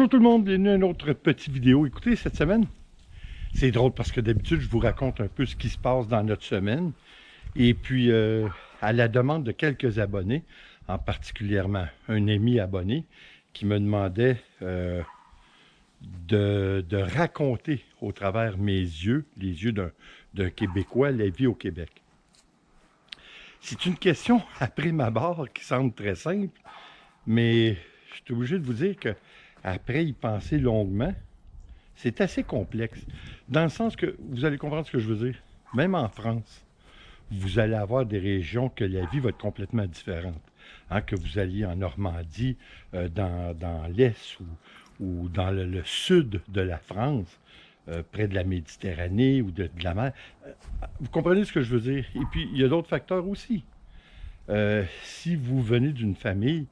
Bonjour tout le monde, bienvenue à une autre petite vidéo. Écoutez, cette semaine, c'est drôle parce que d'habitude, je vous raconte un peu ce qui se passe dans notre semaine. Et puis, à la demande de quelques abonnés, en particulièrement un ami abonné, qui me demandait de raconter au travers mes yeux, les yeux d'un Québécois, la vie au Québec. C'est une question, après ma barre, qui semble très simple, mais je suis obligé de vous dire que après y penser longuement, c'est assez complexe. Dans le sens que, vous allez comprendre ce que je veux dire, même en France, vous allez avoir des régions que la vie va être complètement différente. Hein, que vous alliez en Normandie, dans l'Est ou dans le sud de la France, près de la Méditerranée ou de la mer. Vous comprenez ce que je veux dire? Et puis, il y a d'autres facteurs aussi. Si vous venez d'une famille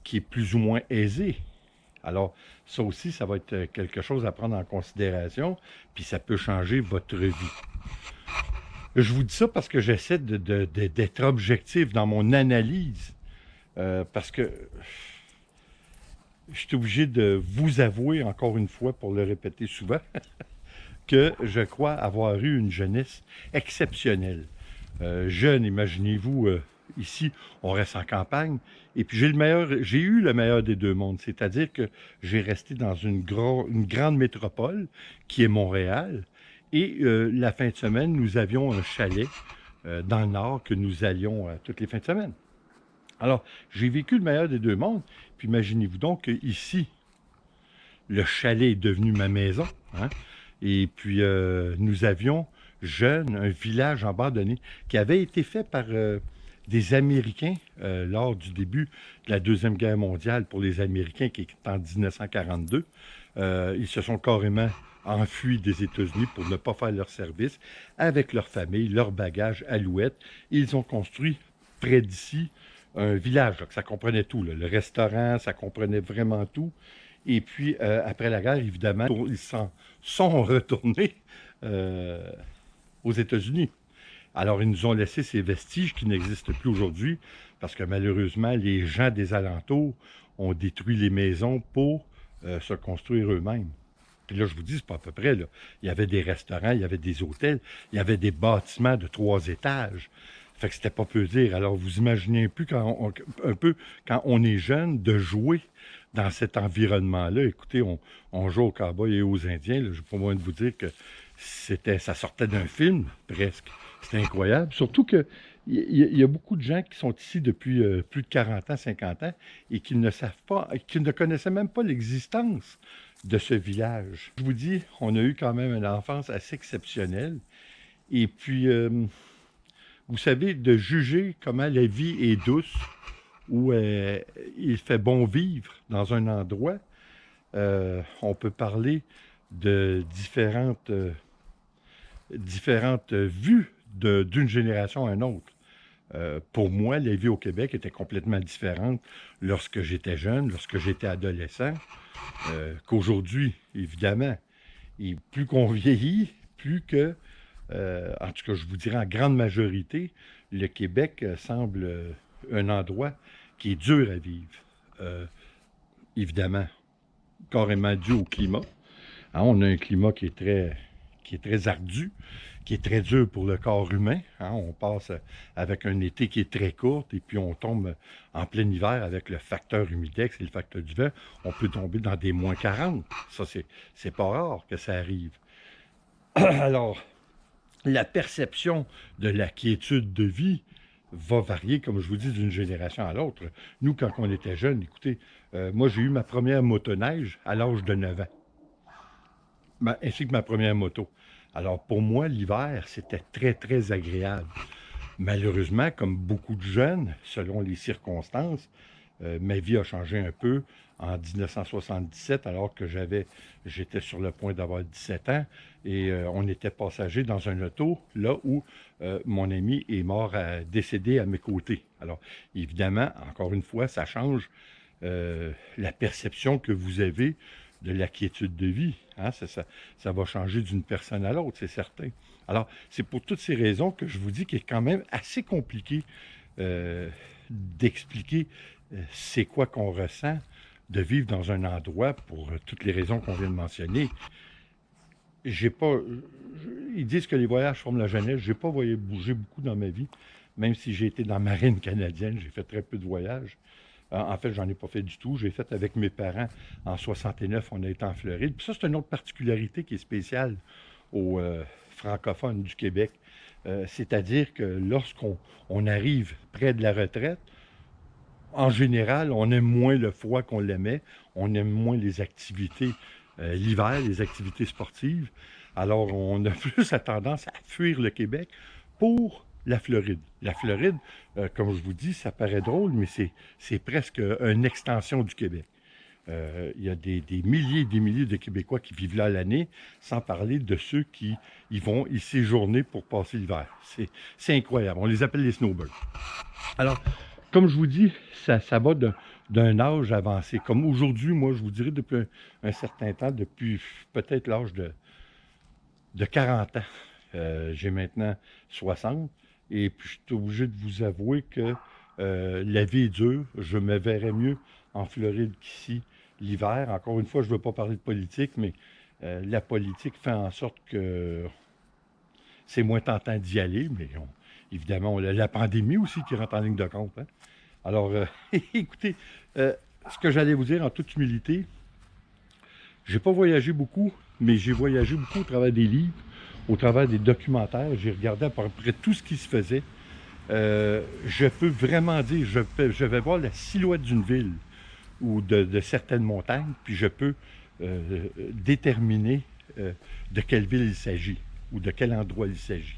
qui est plus ou moins aisée, alors ça aussi, ça va être quelque chose à prendre en considération, puis ça peut changer votre vie. Je vous dis ça parce que j'essaie d'être objectif dans mon analyse, parce que je suis obligé de vous avouer, encore une fois, pour le répéter souvent, que je crois avoir eu une jeunesse exceptionnelle. Jeune, imaginez-vous, ici, on reste en campagne, et puis j'ai eu le meilleur des deux mondes, c'est-à-dire que j'ai resté dans une grande métropole, qui est Montréal, et la fin de semaine, nous avions un chalet dans le nord que nous allions toutes les fins de semaine. Alors, j'ai vécu le meilleur des deux mondes, puis imaginez-vous donc qu'ici, le chalet est devenu ma maison, hein? Et puis, nous avions, jeunes, un village abandonné qui avait été fait par des Américains lors du début de la Deuxième Guerre mondiale pour les Américains qui est en 1942. Ils se sont carrément enfuis des États-Unis pour ne pas faire leur service avec leur famille, leurs bagages, alouettes. Ils ont construit près d'ici un village. Donc ça comprenait tout, là. Le restaurant, ça comprenait vraiment tout. Et puis, après la guerre, évidemment, ils s'en sont retournés euh, aux États-Unis. Alors, ils nous ont laissé ces vestiges qui n'existent plus aujourd'hui parce que malheureusement, les gens des alentours ont détruit les maisons pour se construire eux-mêmes. Puis là, je vous dis, c'est pas à peu près, là. Il y avait des restaurants, il y avait des hôtels, il y avait des bâtiments de 3 étages. Fait que c'était pas peu dire. Alors, vous imaginez un peu quand on est jeune de jouer dans cet environnement-là. Écoutez, on joue aux cowboys et aux Indiens. Là. Je n'ai pas besoin de vous dire que ça sortait d'un film, presque. C'était incroyable. Surtout que il y a beaucoup de gens qui sont ici depuis plus de 40 ans, 50 ans, et qui ne savent pas, qui ne connaissaient même pas l'existence de ce village. Je vous dis, on a eu quand même une enfance assez exceptionnelle. Et puis, vous savez, de juger comment la vie est douce, où il fait bon vivre dans un endroit, on peut parler de différentes vues d'une génération à une autre. Pour moi, la vie au Québec était complètement différente lorsque j'étais jeune, lorsque j'étais adolescent, qu'aujourd'hui, évidemment. Et plus qu'on vieillit, plus que, en tout cas, je vous dirais en grande majorité, le Québec semble un endroit qui est dur à vivre. Euh, Évidemment, carrément dû au climat. Hein, on a un climat qui est très ardu, qui est très dur pour le corps humain. Hein, on passe avec un été qui est très court et puis on tombe en plein hiver avec le facteur humidex et le facteur du vent. On peut tomber dans des moins 40. Ça, c'est pas rare que ça arrive. Alors, la perception de la quiétude de vie va varier, comme je vous dis, d'une génération à l'autre. Nous, quand on était jeunes, écoutez, moi, j'ai eu ma première motoneige à l'âge de 9 ans, ainsi que ma première moto. Alors, pour moi, l'hiver, c'était très, très agréable. Malheureusement, comme beaucoup de jeunes, selon les circonstances, ma vie a changé un peu en 1977, alors que j'étais sur le point d'avoir 17 ans, et on était passager dans un auto, là où mon ami est mort, décédé à mes côtés. Alors, évidemment, encore une fois, ça change la perception que vous avez de la quiétude de vie. Hein? Ça va changer d'une personne à l'autre, c'est certain. Alors, c'est pour toutes ces raisons que je vous dis qu'il est quand même assez compliqué d'expliquer c'est quoi qu'on ressent de vivre dans un endroit pour toutes les raisons qu'on vient de mentionner. J'ai pas. Ils disent que les voyages forment la jeunesse. J'ai pas bougé beaucoup dans ma vie, même si j'ai été dans la marine canadienne, j'ai fait très peu de voyages. En fait, j'en ai pas fait du tout. J'ai fait avec mes parents en 69, on a été en Floride. Puis ça, c'est une autre particularité qui est spéciale aux francophones du Québec. C'est-à-dire que lorsqu'on arrive près de la retraite, en général, on aime moins le froid qu'on l'aimait, on aime moins les activités l'hiver, les activités sportives. Alors, on a plus tendance à fuir le Québec pour la Floride. La Floride, comme je vous dis, ça paraît drôle, mais c'est presque une extension du Québec. Il y a des milliers et des milliers de Québécois qui vivent là l'année, sans parler de ceux qui y vont y séjourner pour passer l'hiver. C'est incroyable. On les appelle les snowbirds. Alors, comme je vous dis, ça va d'un âge avancé. Comme aujourd'hui, moi, je vous dirais depuis un certain temps, depuis peut-être l'âge de 40 ans. J'ai maintenant 60 et puis je suis obligé de vous avouer que la vie est dure. Je me verrais mieux en Floride qu'ici l'hiver. Encore une fois, je ne veux pas parler de politique, mais la politique fait en sorte que c'est moins tentant d'y aller, mais évidemment, on a la pandémie aussi qui rentre en ligne de compte. Hein? Alors, écoutez, ce que j'allais vous dire en toute humilité, j'ai pas voyagé beaucoup, mais j'ai voyagé beaucoup au travers des livres, au travers des documentaires. J'ai regardé à peu près tout ce qui se faisait. Je peux vraiment dire, je vais voir la silhouette d'une ville ou de certaines montagnes, puis je peux déterminer de quelle ville il s'agit ou de quel endroit il s'agit.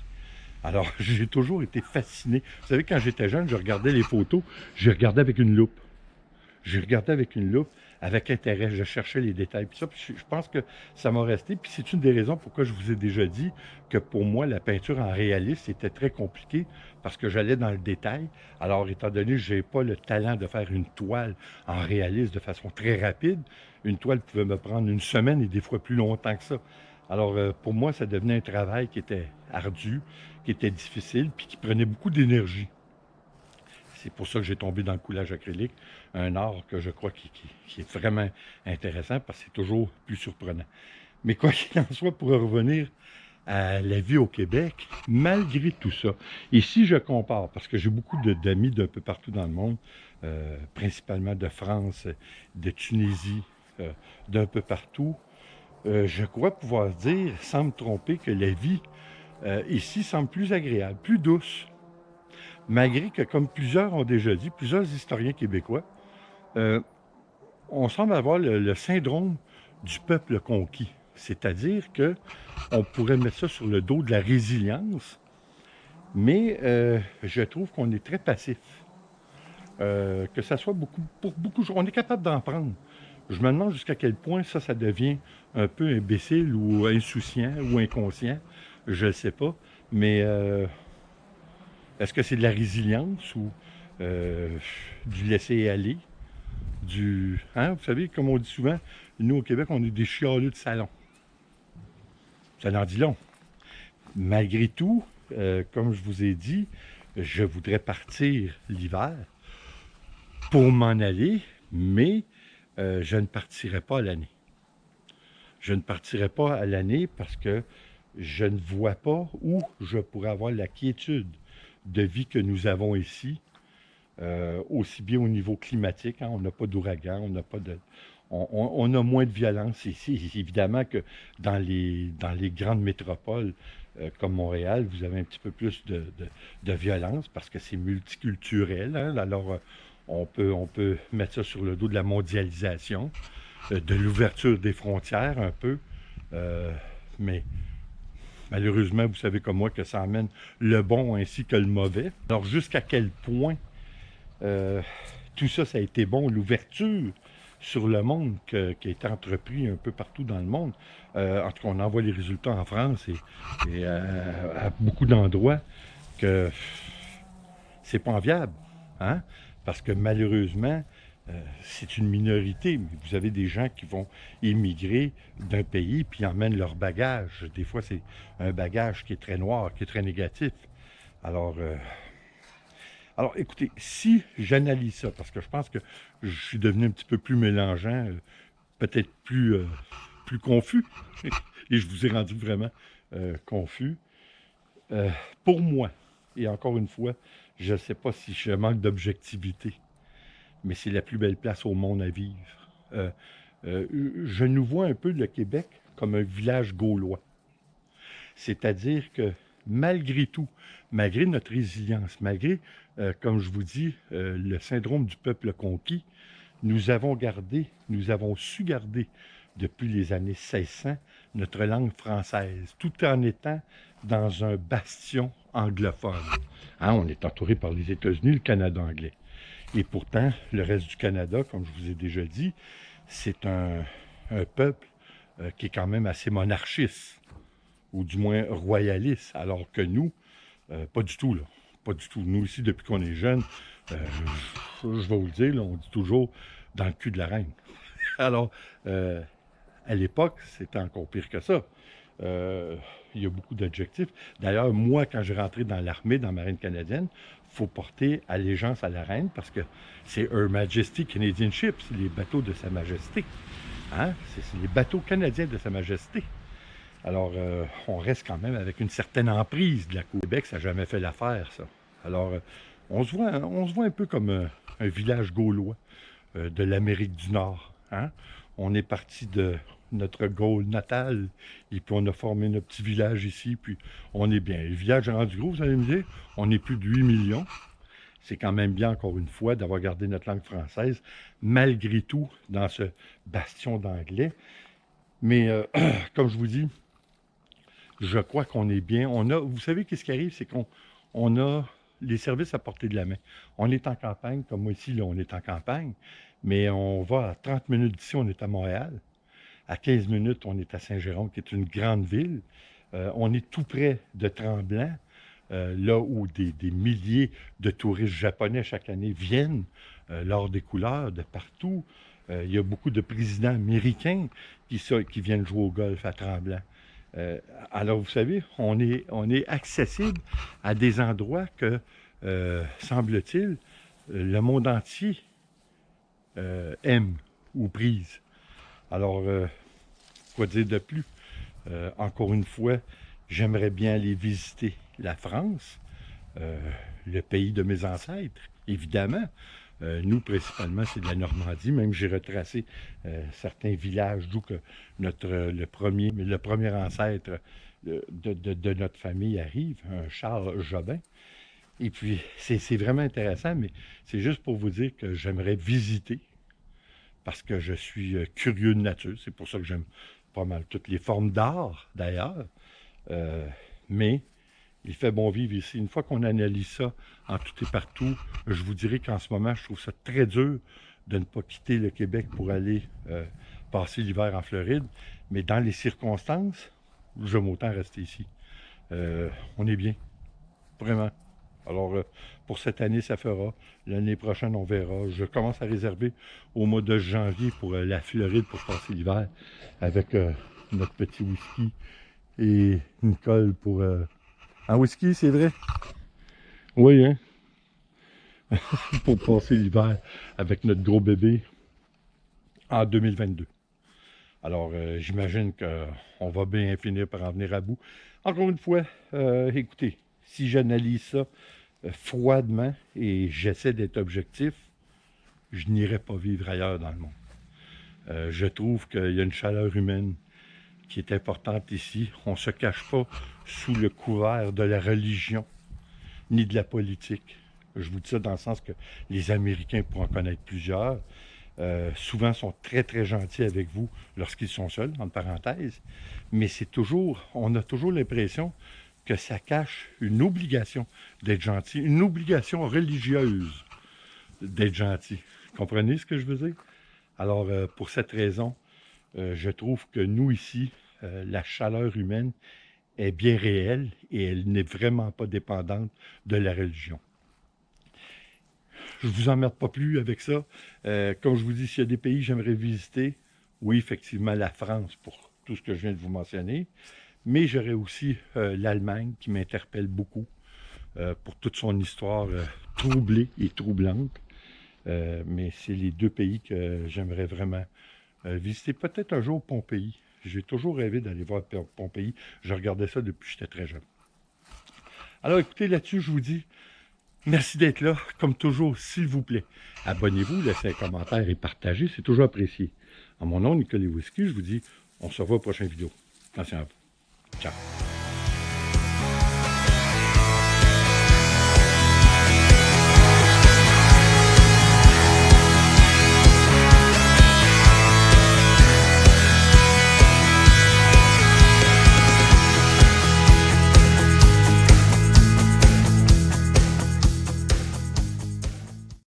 Alors, j'ai toujours été fasciné. Vous savez, quand j'étais jeune, je regardais les photos, je regardais avec une loupe. Je regardais avec une loupe, avec intérêt, je cherchais les détails. Puis ça, puis je pense que ça m'a resté. Puis c'est une des raisons pourquoi je vous ai déjà dit que pour moi, la peinture en réaliste, c'était très compliqué parce que j'allais dans le détail. Alors, étant donné que je n'ai pas le talent de faire une toile en réaliste de façon très rapide, une toile pouvait me prendre une semaine et des fois plus longtemps que ça. Alors, pour moi, ça devenait un travail qui était ardu, qui était difficile, puis qui prenait beaucoup d'énergie. C'est pour ça que j'ai tombé dans le coulage acrylique, un art que je crois qui est vraiment intéressant parce que c'est toujours plus surprenant. Mais quoi qu'il en soit, pour revenir à la vie au Québec, malgré tout ça, et si je compare, parce que j'ai beaucoup d'amis d'un peu partout dans le monde, principalement de France, de Tunisie, d'un peu partout, je crois pouvoir dire, sans me tromper, que la vie ici semble plus agréable, plus douce. Malgré que, comme plusieurs ont déjà dit, plusieurs historiens québécois, euh, on semble avoir le syndrome du peuple conquis. C'est-à-dire que on pourrait mettre ça sur le dos de la résilience, mais je trouve qu'on est très passif. Que ça soit pour beaucoup de choses, on est capable d'en prendre. Je me demande jusqu'à quel point ça devient un peu imbécile ou insouciant ou inconscient. Je ne sais pas. Mais est-ce que c'est de la résilience ou du laisser-aller? Hein, vous savez, comme on dit souvent, nous au Québec, on est des chialeux de salon. Ça en dit long. Malgré tout, comme je vous ai dit, je voudrais partir l'hiver pour m'en aller, mais je ne partirai pas à l'année. Je ne partirai pas à l'année parce que je ne vois pas où je pourrais avoir la quiétude de vie que nous avons ici, aussi bien au niveau climatique, hein, on n'a pas d'ouragan, on n'a pas de... On a moins de violence ici. Évidemment que dans les grandes métropoles comme Montréal, vous avez un petit peu plus de violence parce que c'est multiculturel. Hein. Alors, on peut mettre ça sur le dos de la mondialisation, de l'ouverture des frontières un peu. Mais malheureusement, vous savez comme moi que ça amène le bon ainsi que le mauvais. Alors, jusqu'à quel point tout ça, ça a été bon, l'ouverture sur le monde qui a été entrepris un peu partout dans le monde. En tout cas, on en voit les résultats en France et à beaucoup d'endroits que c'est pas enviable. Hein? Parce que malheureusement, c'est une minorité. Vous avez des gens qui vont émigrer d'un pays puis emmènent leur bagage. Des fois, c'est un bagage qui est très noir, qui est très négatif. Alors, Alors, écoutez, si j'analyse ça, parce que je pense que je suis devenu un petit peu plus mélangeant, peut-être plus confus, et je vous ai rendu vraiment confus. Euh, pour moi, et encore une fois, je ne sais pas si je manque d'objectivité, mais c'est la plus belle place au monde à vivre. Euh, je nous vois un peu le Québec comme un village gaulois. C'est-à-dire que malgré tout, malgré notre résilience, malgré, comme je vous dis, le syndrome du peuple conquis, nous avons su garder depuis les années 1600 notre langue française, tout en étant dans un bastion anglophone. Hein, on est entouré par les États-Unis, le Canada anglais. Et pourtant, le reste du Canada, comme je vous ai déjà dit, c'est un peuple qui est quand même assez monarchiste, ou du moins royaliste, alors que nous, pas du tout, là. Pas du tout. Nous, ici, depuis qu'on est jeunes, euh, je vais vous le dire, là, on dit toujours dans le cul de la reine. Alors, à l'époque, c'était encore pire que ça. Euh, il y a beaucoup d'adjectifs. D'ailleurs, moi, quand j'ai rentré dans l'armée, dans la marine canadienne, il faut porter allégeance à la reine parce que c'est Her Majesty Canadian Ships, les bateaux de Sa Majesté. Hein? C'est les bateaux canadiens de Sa Majesté. Alors, on reste quand même avec une certaine emprise de la côte. Québec, ça n'a jamais fait l'affaire, ça. Alors, on se voit un peu comme un village gaulois de l'Amérique du Nord. Hein? On est parti de notre Gaule natale et puis on a formé notre petit village ici, puis on est bien. Le village est rendu gros, vous allez me dire, on est plus de 8 millions. C'est quand même bien, encore une fois, d'avoir gardé notre langue française, malgré tout, dans ce bastion d'anglais. Mais, comme je vous dis, je crois qu'on est bien. Vous savez, qu'est-ce qui arrive, c'est qu'on a les services à portée de la main. On est en campagne, comme moi ici, là, on est en campagne, mais on va à 30 minutes d'ici, on est à Montréal. À 15 minutes, on est à Saint-Jérôme, qui est une grande ville. On est tout près de Tremblant, là où des milliers de touristes japonais chaque année viennent lors des couleurs de partout. Il y a beaucoup de présidents américains qui viennent jouer au golf à Tremblant. Euh, alors, vous savez, on est accessible à des endroits que, semble-t-il, le monde entier aime ou prise. Alors, quoi dire de plus? Encore une fois, j'aimerais bien aller visiter la France, euh, le pays de mes ancêtres, évidemment. Nous, principalement, c'est de la Normandie. Même j'ai retracé certains villages d'où que le premier ancêtre de notre famille arrive, un Charles Jobin. Et puis, c'est vraiment intéressant, mais c'est juste pour vous dire que j'aimerais visiter, parce que je suis curieux de nature. C'est pour ça que j'aime pas mal toutes les formes d'art, d'ailleurs. Euh, mais il fait bon vivre ici. Une fois qu'on analyse ça en tout et partout, je vous dirais qu'en ce moment, je trouve ça très dur de ne pas quitter le Québec pour aller passer l'hiver en Floride. Mais dans les circonstances, j'aime autant rester ici. On est bien, vraiment. Alors, pour cette année, ça fera. L'année prochaine, on verra. Je commence à réserver au mois de janvier pour la Floride pour passer l'hiver avec notre petit whisky et Nicole pour un whisky, c'est vrai? Oui, hein? Pour passer l'hiver avec notre gros bébé en 2022. Alors, j'imagine qu'on va bien finir par en venir à bout. Encore une fois, écoutez, si j'analyse ça froidement et j'essaie d'être objectif, je n'irai pas vivre ailleurs dans le monde. Je trouve qu'il y a une chaleur humaine qui est importante ici. On ne se cache pas sous le couvert de la religion ni de la politique. Je vous dis ça dans le sens que les Américains, pour en connaître plusieurs, souvent sont très très gentils avec vous lorsqu'ils sont seuls, entre parenthèses, mais on a toujours l'impression que ça cache une obligation d'être gentil, une obligation religieuse d'être gentil. Comprenez ce que je veux dire? Alors, pour cette raison, je trouve que nous ici, la chaleur humaine est bien réelle et elle n'est vraiment pas dépendante de la religion. Je ne vous emmerde pas plus avec ça. Comme je vous dis, s'il y a des pays que j'aimerais visiter, oui, effectivement, la France, pour tout ce que je viens de vous mentionner, mais j'aurais aussi l'Allemagne qui m'interpelle beaucoup pour toute son histoire, troublée et troublante. Mais c'est les deux pays que j'aimerais vraiment visiter. Peut-être un jour Pompéi. J'ai toujours rêvé d'aller voir Pompéi. Je regardais ça depuis que j'étais très jeune. Alors écoutez, là-dessus, je vous dis merci d'être là. Comme toujours, s'il vous plaît, abonnez-vous, laissez un commentaire et partagez. C'est toujours apprécié. En mon nom, Nicolas Whisky, je vous dis on se revoit aux prochaines vidéos. Attention à vous. Ciao.